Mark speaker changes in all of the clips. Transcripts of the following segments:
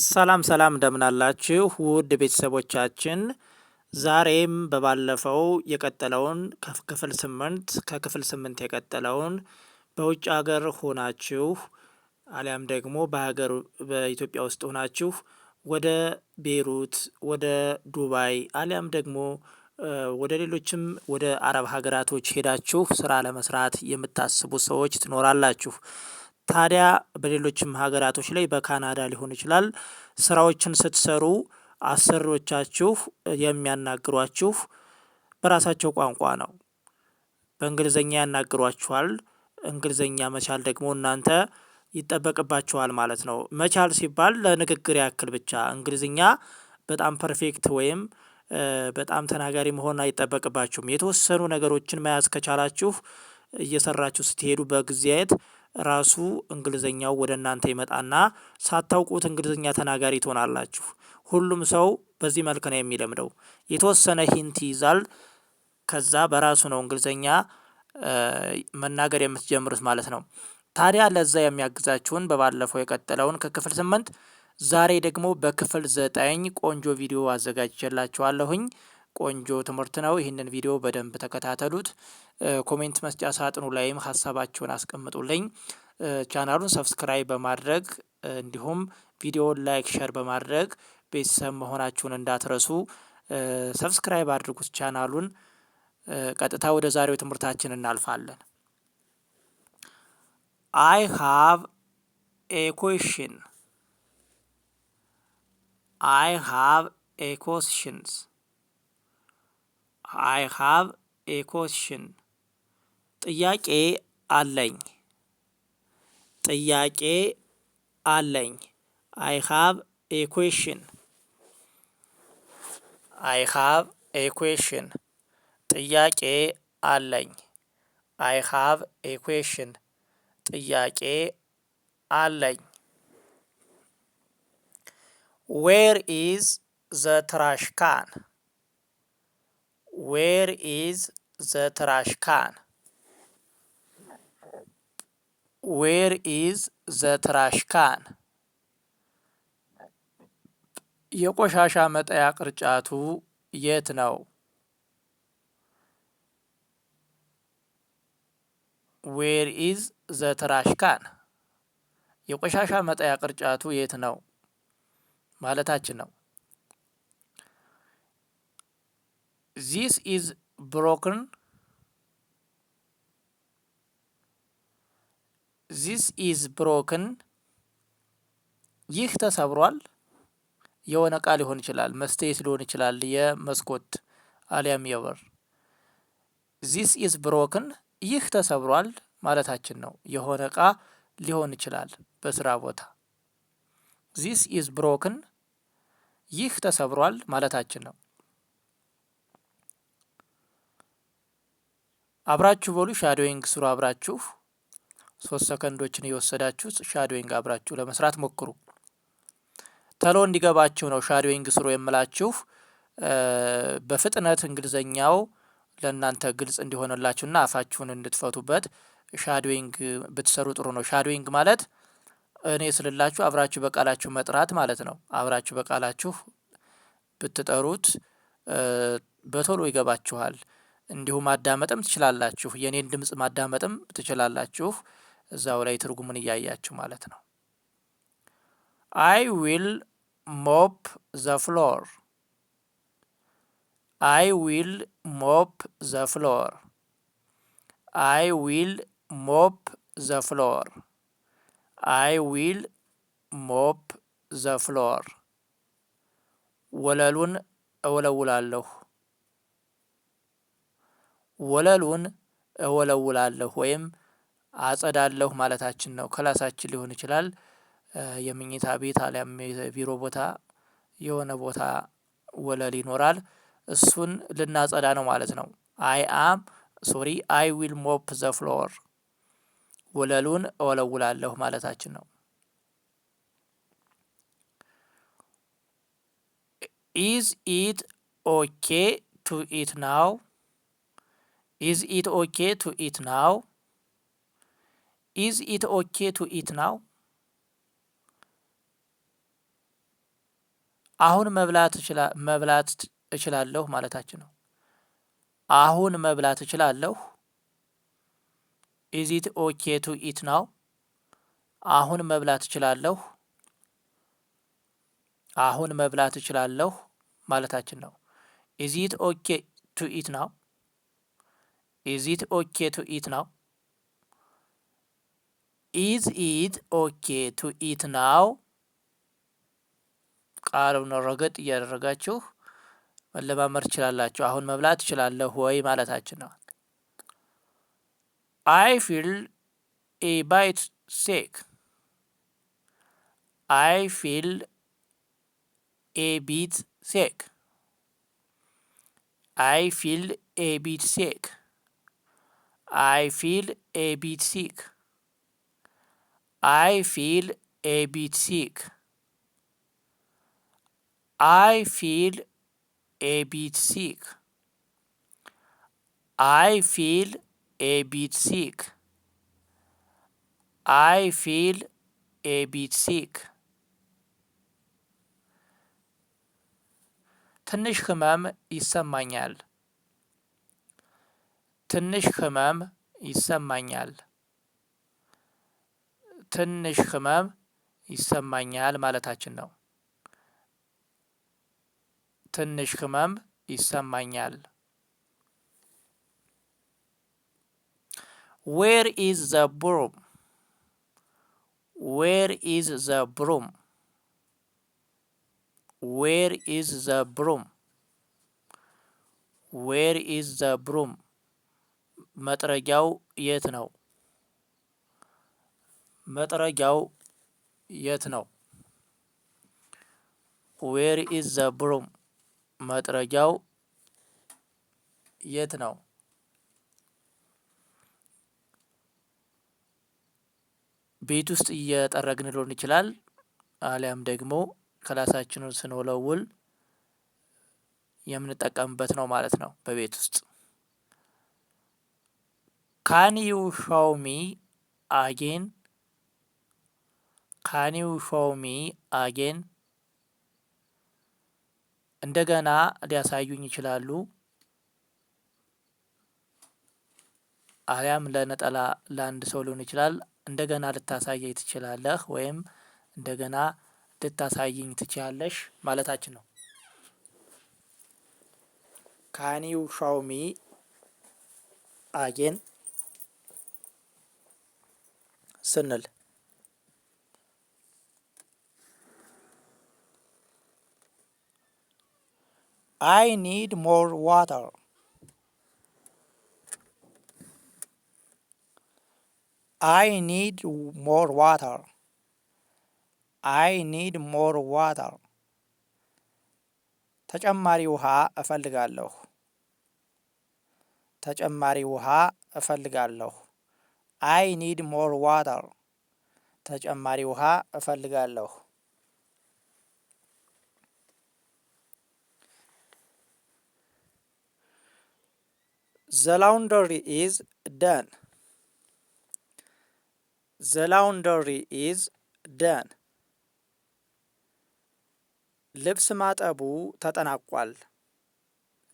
Speaker 1: ሰላም ሰላም እንደምን አላችሁ ውድ ቤተሰቦቻችን። ዛሬም በባለፈው የቀጠለውን ከክፍል 8 ከክፍል 8 የቀጠለውን በውጭ ሀገር ሆናችሁ አሊያም ደግሞ በኢትዮጵያ ውስጥ ሆናችሁ ወደ ቤይሩት፣ ወደ ዱባይ አሊያም ደግሞ ወደ ሌሎችም ወደ አረብ ሀገራቶች ሄዳችሁ ስራ ለመስራት የምታስቡ ሰዎች ትኖራላችሁ። ታዲያ በሌሎችም ሀገራቶች ላይ በካናዳ ሊሆን ይችላል ስራዎችን ስትሰሩ አሰሪዎቻችሁ የሚያናግሯችሁ በራሳቸው ቋንቋ ነው። በእንግሊዘኛ ያናግሯችኋል። እንግሊዘኛ መቻል ደግሞ እናንተ ይጠበቅባችኋል ማለት ነው። መቻል ሲባል ለንግግር ያክል ብቻ እንግሊዝኛ በጣም ፐርፌክት ወይም በጣም ተናጋሪ መሆን አይጠበቅባችሁም። የተወሰኑ ነገሮችን መያዝ ከቻላችሁ እየሰራችሁ ስትሄዱ በጊዜያት ራሱ እንግሊዘኛው ወደ እናንተ ይመጣና ሳታውቁት እንግሊዘኛ ተናጋሪ ትሆናላችሁ። ሁሉም ሰው በዚህ መልክ ነው የሚለምደው። የተወሰነ ሂንት ይይዛል። ከዛ በራሱ ነው እንግሊዘኛ መናገር የምትጀምሩት ማለት ነው። ታዲያ ለዛ የሚያግዛችሁን በባለፈው የቀጠለውን ከክፍል 8 ዛሬ ደግሞ በክፍል 9 ቆንጆ ቪዲዮ አዘጋጅቼላችኋለሁኝ። ቆንጆ ትምህርት ነው። ይህንን ቪዲዮ በደንብ ተከታተሉት። ኮሜንት መስጫ ሳጥኑ ላይም ሀሳባችሁን አስቀምጡልኝ። ቻናሉን ሰብስክራይብ በማድረግ እንዲሁም ቪዲዮውን ላይክ፣ ሸር በማድረግ ቤተሰብ መሆናችሁን እንዳትረሱ። ሰብስክራይብ አድርጉት ቻናሉን። ቀጥታ ወደ ዛሬው ትምህርታችን እናልፋለን። I have a question. I have a questions. I have a question. ጥያቄ አለኝ። ጥያቄ አለኝ። I have a question. I have a question. ጥያቄ አለኝ። I have a question. ጥያቄ አለኝ። Where is the trash can? Where is the trash can? Where is the trash can? የቆሻሻ መጣያ ቅርጫቱ የት ነው? Where is the trash can? የቆሻሻ መጣያ ቅርጫቱ የት ነው ማለታችን ነው። This is broken. This is broken. ይህ ተሰብሯል። የሆነ እቃ ሊሆን ይችላል፣ መስታወት ሊሆን ይችላል፣ የመስኮት አሊያም የበር። This is broken. ይህ ተሰብሯል ማለታችን ነው። የሆነ እቃ ሊሆን ይችላል በስራ ቦታ። This is broken. ይህ ተሰብሯል ማለታችን ነው። አብራችሁ በሉ ሻዶዊንግ ስሩ። አብራችሁ 3 ሰከንዶችን እየወሰዳችሁ ሻዶዊንግ አብራችሁ ለመስራት ሞክሩ። ተሎ እንዲገባችሁ ነው ሻዶዊንግ ስሩ የምላችሁ። በፍጥነት እንግሊዘኛው ለእናንተ ግልጽ እንዲሆንላችሁና አፋችሁን እንድትፈቱበት ሻዶዊንግ ብትሰሩ ጥሩ ነው። ሻዶዊንግ ማለት እኔ ስልላችሁ አብራችሁ በቃላችሁ መጥራት ማለት ነው። አብራችሁ በቃላችሁ ብትጠሩት በቶሎ ይገባችኋል። እንዲሁም ማዳመጥም ትችላላችሁ። የኔን ድምጽ ማዳመጥም ትችላላችሁ። እዛው ላይ ትርጉሙን እያያችሁ ማለት ነው። I will mop the floor. I will mop the floor. I will mop the floor. I will mop the floor. ወለሉን እወለውላለሁ። ወለሉን እወለውላለሁ ወይም አጸዳለሁ ማለታችን ነው። ክላሳችን ሊሆን ይችላል፣ የመኝታ ቤት አሊያም የቢሮ ቦታ፣ የሆነ ቦታ ወለል ይኖራል። እሱን ልናጸዳ ነው ማለት ነው። I will mop the floor. ወለሉን እወለውላለሁ ማለታችን ነው። Is it okay to eat now? Is it okay to eat now? Is it okay to eat now? አሁን መብላት እችላለሁ ማለታችን ነው። አሁን መብላት እችላለሁ። ኢዝ ኢት ኦኬ ቱ ኢት ናው? አሁን መብላት እችላለሁ። አሁን መብላት እችላለሁ ማለታችን ነው። ኢዝ ኢት ኦኬ ቱ ኢት ናው? ኢዝ ኢት ኦኬ ቱ ኢት ናው? ኢዝ ኢት ኦኬ ቱ ኢት ናው? ቃሉን ረገጥ እያደረጋችሁ መለማመድ ትችላላችሁ። አሁን መብላት እችላለሁ ወይ ማለታችን ነው። አይ ፊል ኤ ባይት ሲክ። አይ ፊል ኤ ቢት ሲክ። አይ ፊል ኤ ቢት ሲክ። አይ ፊል ኤ ቢት ሲክ። አይ ፊል ኤ ቢት ሲክ። አይ ፊል ኤ ቢት ሲክ። አይ ፊል ኤ ቢት ሲክ። አይ ፊል ኤ ቢት ሲክ። ትንሽ ህመም ይሰማኛል። ትንሽ ህመም ይሰማኛል። ትንሽ ህመም ይሰማኛል ማለታችን ነው። ትንሽ ህመም ይሰማኛል። ዌር ኢዝ ዘ ብሩም? ዌር ኢዝ ዘ ብሩም? ዌር ኢዝ ዘ ብሩም? ዌር ኢዝ ዘ ብሩም? መጥረጊያው የት ነው? መጥረጊያው የት ነው? ዌር ኢዝ ዘ ብሩም? መጥረጊያው የት ነው? ቤት ውስጥ እየጠረግን ሊሆን ይችላል። አሊያም ደግሞ ክላሳችንን ስንወለውል የምንጠቀምበት ነው ማለት ነው በቤት ውስጥ። ካን ዩ ሾው ሚ አጌን? ካን ዩ ሾው ሚ አጌን? እንደገና ሊያሳዩኝ ይችላሉ። አሊያም ለነጠላ ለአንድ ሰው ሊሆን ይችላል። እንደገና ልታሳየኝ ትችላለህ ወይም እንደገና ልታሳይኝ ትችያለሽ ማለታችን ነው። ካን ዩ ሾው ሚ አጌን ስንል አይ ኒድ ሞር ዋተር። አይ ኒድ ሞር ዋተር። አይ ኒድ ሞር ዋተር። ተጨማሪ ውሃ እፈልጋለሁ። ተጨማሪ ውሃ እፈልጋለሁ። አይ ኒድ ሞር ዋተር። ተጨማሪ ውሃ እፈልጋለሁ። ዘ ላውንደሪ ኢዝ ደን። ዘ ላውንደሪ ኢዝ ደን። ልብስ ማጠቡ ተጠናቋል።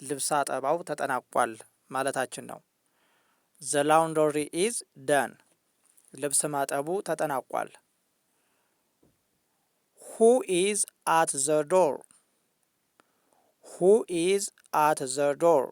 Speaker 1: ልብስ አጠባው ተጠናቋል ማለታችን ነው። ዘ ላውንደሪ ኢዝ ደን። ልብስ ማጠቡ ተጠናቋል። ሁ ኢዝ አት ዘ ዶር? ሁ ኢዝ አት ዘ ዶር?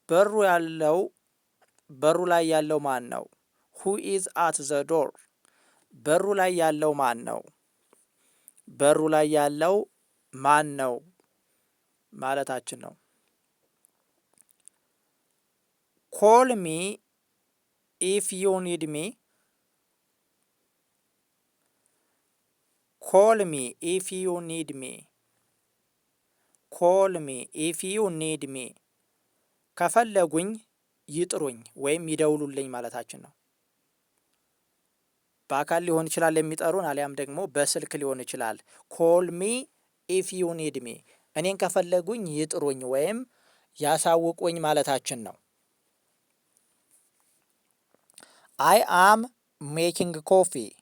Speaker 1: በሩ ላይ ያለው ማን ነው? ሁ ኢዝ አት ዘ ዶር? በሩ ላይ ያለው ማን ነው? በሩ ላይ ያለው ማን ነው ማለታችን ነው። ኮል ሚ ኢፍ ዩ ኒድ ሚ። ኮል ሚ ኢፍ ዩ ኒድ ሚ። ኮል ሚ ኢፍ ዩ ኒድ ሚ። ከፈለጉኝ ይጥሩኝ ወይም ይደውሉልኝ ማለታችን ነው። በአካል ሊሆን ይችላል የሚጠሩን፣ አሊያም ደግሞ በስልክ ሊሆን ይችላል። ኮል ሚ ኢፍ ዩ ኒድ ሚ። እኔን ከፈለጉኝ ይጥሩኝ ወይም ያሳውቁኝ ማለታችን ነው። አይ አም ሜኪንግ ኮፊ።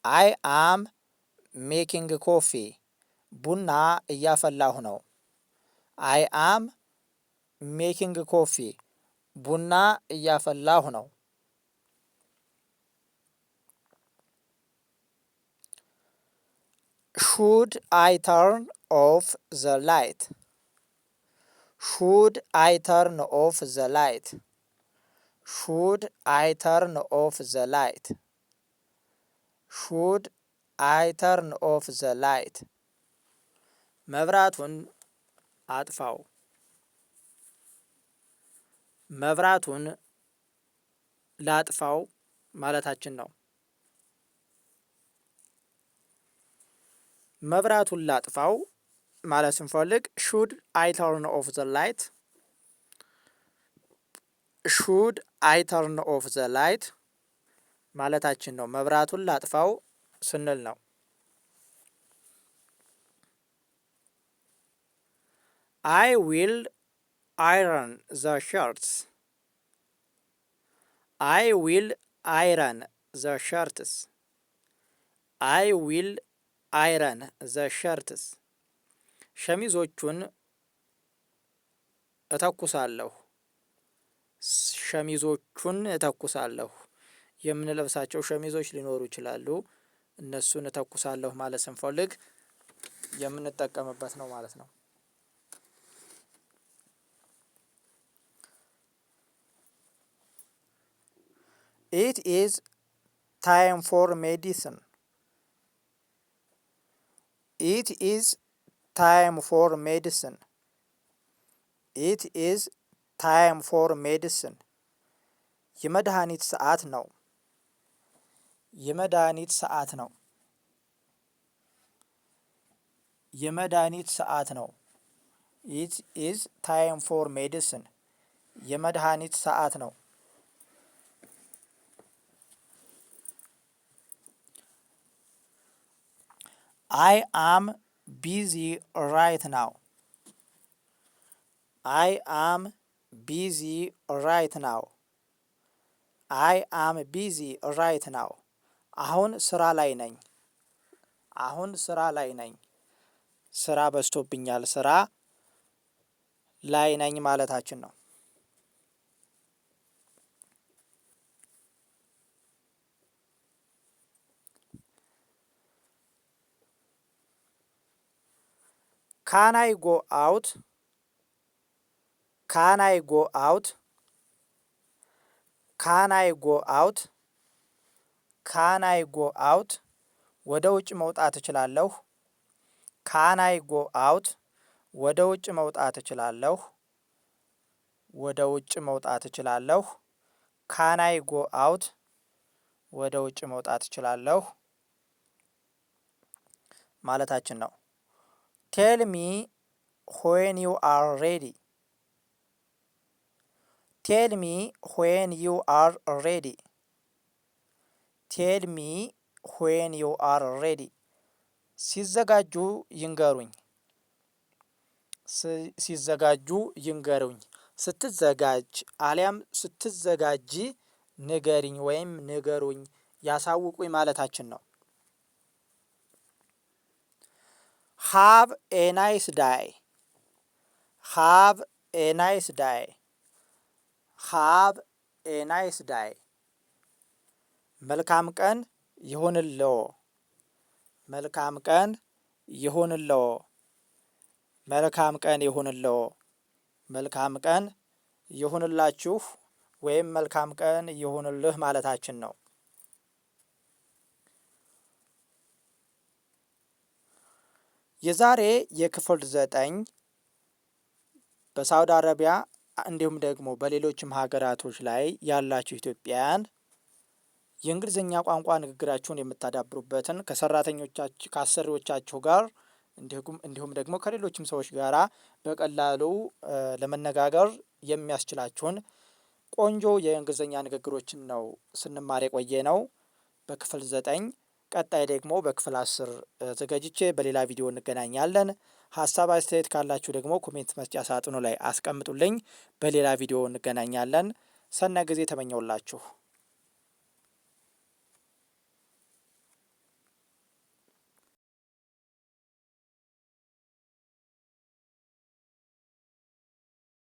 Speaker 1: አይ አም ሜኪንግ ኮፊ። ቡና እያፈላሁ ነው። አይ አም ሜኪንግ ኮፊ። ቡና እያፈላሁ ነው። ሹድ አይ ተርን ኦፍ ዘ ላይት? ሹድ አይ ተርን ኦፍ ዘ ላይት? ሹድ አይ ተርን ኦፍ ዘ ላይት? ሹድ አይ ተርን ኦፍ ዘ ላይት? መብራቱን አጥፋው። መብራቱን ላጥፋው ማለታችን ነው። መብራቱን ላጥፋው ማለት ስንፈልግ ሹድ አይ ተርን ኦፍ ዘ ላይት? ሹድ አይ ተርን ኦፍ ዘ ላይት ማለታችን ነው። መብራቱን ላጥፋው ስንል ነው። አይ ዊል አይረን ዘ ሸርትስ? አይ ዊል አይረን ዘ ሸርትስ? አይ ዊል አይረን ዘ ሸርትስ? ሸሚዞቹን እተኩሳለሁ። ሸሚዞቹን እተኩሳለሁ። የምንለብሳቸው ሸሚዞች ሊኖሩ ይችላሉ። እነሱን እተኩሳለሁ ማለት ስንፈልግ የምንጠቀምበት ነው ማለት ነው። ኢት ኢዝ ታይም ፎር ሜዲሲን? ኢት ኢዝ ታይም ፎር ሜዲሲን? ኢት ኢዝ ታይም ፎር ሜዲሲን? የመድኃኒት ሰዓት ነው። የመድኃኒት ሰዓት ነው። የመድኃኒት ሰዓት ነው። ኢት ኢዝ ታይም ፎር ሜዲሲን? የመድኃኒት ሰዓት ነው። አይ አም ቢዚ ራይት ናው? አይ አም ቢዚ ራይት ናው? አይ አም ቢዚ ራይት ናው? አሁን ስራ ላይ ነኝ። አሁን ስራ ላይ ነኝ። ስራ በዝቶብኛል። ስራ ላይ ነኝ ማለታችን ነው። ካን አይ ጎ አውት? ካን አይ ጎ አውት? ካን አይ ጎ አውት? ካን አይ ጎ አውት? ወደ ውጭ መውጣት እችላለሁ። ካን አይ ጎ አውት? ወደ ውጭ መውጣት እችላለሁ። ወደ ውጭ መውጣት እችላለሁ። ካን አይ ጎ አውት? ወደ ውጭ መውጣት እችላለሁ ማለታችን ነው። ቴል ሚ ዌን ዩ አር ሬዲ? ቴል ሚ ዌን ዩ አር ሬዲ? ቴል ሚ ዌን ዩ አር ሬዲ? ሲዘጋጁ ይንገሩኝ። ሲዘጋጁ ይንገሩኝ። ስትዘጋጅ አሊያም ስትዘጋጂ ንገሪኝ ወይም ንገሩኝ፣ ያሳውቁኝ ማለታችን ነው። ሃቭ ኤ ናይስ ዳይ? ሃቭ ኤ ናይስ ዳይ? ሃቭ ኤ ናይስ ዳይ? መልካም ቀን ይሁንልዎ። መልካም ቀን ይሁንልዎ። መልካም ቀን ይሁንልዎ። መልካም ቀን ይሁንላችሁ ወይም መልካም ቀን ይሁንልህ ማለታችን ነው። የዛሬ የክፍል 9 በሳውዲ አረቢያ እንዲሁም ደግሞ በሌሎችም ሀገራቶች ላይ ያላችሁ ኢትዮጵያውያን የእንግሊዝኛ ቋንቋ ንግግራችሁን የምታዳብሩበትን ከሰራተኞቻችሁ ከአሰሪዎቻችሁ ጋር እንዲሁም ደግሞ ከሌሎችም ሰዎች ጋራ በቀላሉ ለመነጋገር የሚያስችላችሁን ቆንጆ የእንግሊዝኛ ንግግሮችን ነው ስንማር የቆየ ነው በክፍል 9። ቀጣይ ደግሞ በክፍል 10 ዘጋጅቼ በሌላ ቪዲዮ እንገናኛለን። ሀሳብ አስተያየት ካላችሁ ደግሞ ኮሜንት መስጫ ሳጥኑ ላይ አስቀምጡልኝ። በሌላ ቪዲዮ እንገናኛለን። ሰናይ ጊዜ ተመኘውላችሁ።